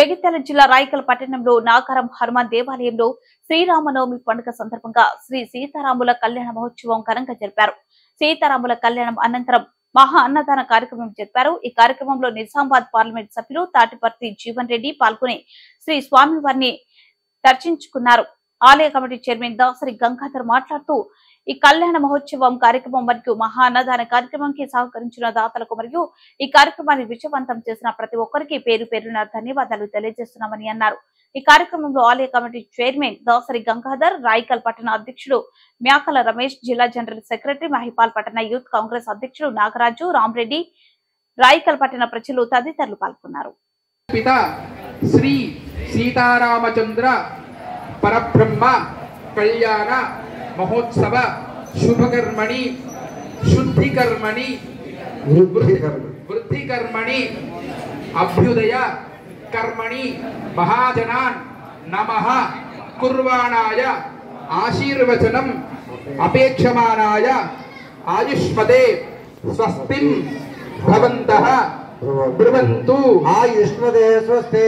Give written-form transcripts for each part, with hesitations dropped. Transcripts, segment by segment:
జగిత్యాల జిల్లా రాయకల్ పట్టణంలో నాగారం హనుమాన్ దేవాలయంలో శ్రీరామనవమి పండుగ సందర్భంగా శ్రీ సీతారాముల కళ్యాణ మహోత్సవం ఘనంగా జరిపారు. సీతారాముల కళ్యాణం అనంతరం మహా అన్నదాన కార్యక్రమం జరిపారు. ఈ కార్యక్రమంలో నిజామాబాద్ పార్లమెంట్ సభ్యులు తాటిపర్తి జీవన్ రెడ్డి పాల్గొని శ్రీ స్వామివారిని దర్శించుకున్నారు. ఆలయ కమిటీ చైర్మన్ దాసరి గంగాధర్ మాట్లాడుతూ ఈ కళ్యాణ మహోత్సవం కార్యక్రమం మరియు మహా అన్నదాన కార్యక్రమానికి సహకరించిన దాతలకు మరియు ఈ కార్యక్రమాన్ని విజయవంతం చేసిన ప్రతి ఒక్కరికి పేరు పేరున ధన్యవాదాలు తెలియజేస్తున్నామని అన్నారు. ఈ కార్యక్రమంలో ఆలయ కమిటీ చైర్మన్ దాసరి గంగాధర్, రాయకల్ పట్టణ అధ్యక్షుడు మ్యాకల రమేష్, జిల్లా జనరల్ సెక్రటరీ మహిపాల్ పట్టణ యూత్ కాంగ్రెస్ అధ్యక్షుడు నాగరాజు, రామరెడ్డి, రాయకల్ పట్టణ ప్రజలు తదితరులు పాల్గొన్నారు. శ్రీ సీతారామచంద్ర పరబ్రహ్మ కళ్యాణ మహోత్సవ శుభకర్మణి శుద్ధికర్మణి వృద్ధికర్మణి అభ్యుదయ కర్మణి మహాజనాన్ నమః కుర్వాణాయ ఆశీర్వచనం అపేక్షమానాయ ఆయుష్మదే స్వస్తిం భవంతః బ్రువంతు. ఆయుష్మదే స్వస్తి.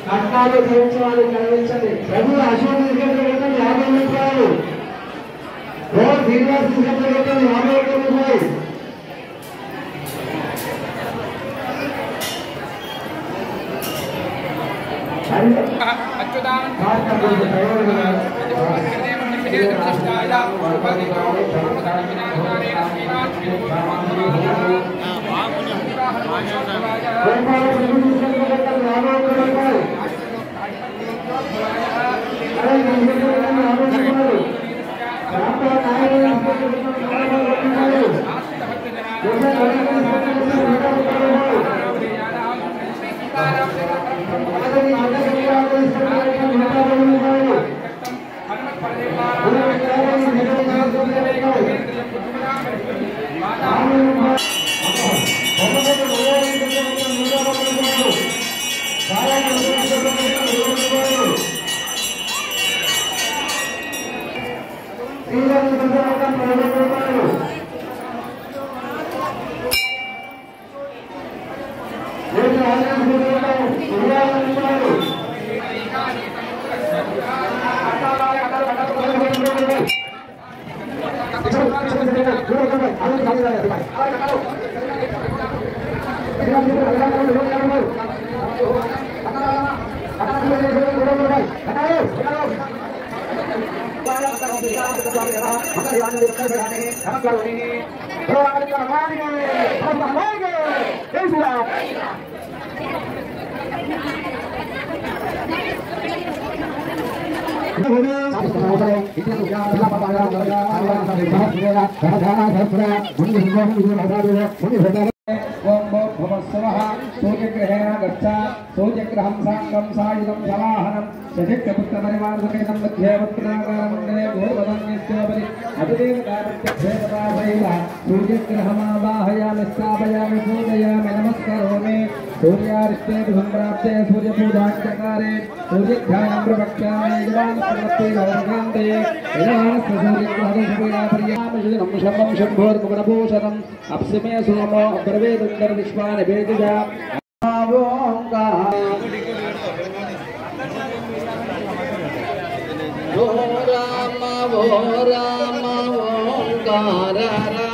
కట్నాలు భరించాలి కనిపించండి. ప్రభు అశోక్ తీసుకెళ్ళి 50 రూపాయలు, శ్రీనివాస్ తీసుకెళ్ళి 50 రూపాయలు. సూర్యగ్రహేణ గచ్చ సూర్యగ్రహం సాంగం సాయుధం సవాహనం సశక్తపుత్రపరివారసమేతం మధ్యే పుత్రాకారమండలే భూర్వదన్యస్యోపరి అతిదేవతాపత్యక్షేపదాశైల సూర్యగ్రహమావాహయామి స్థాపయామి పూజయామి నమస్కరోమి सूर्यारिष्टे संप्राप्ते सूर्यपूजाचकारे सूर्यध्यानं प्रवक्ष्यामि यजमानस्ते गौरकान्ते यजमानस्सूर्यग्रहदशपीडापर्यामशनं शम्भं शम्भोर्मुकुटभूषणम् अप्सिमे सोमो अब्रवीदुत्तर विश्वानि वेदिजा Rama, Rama, Om Kara.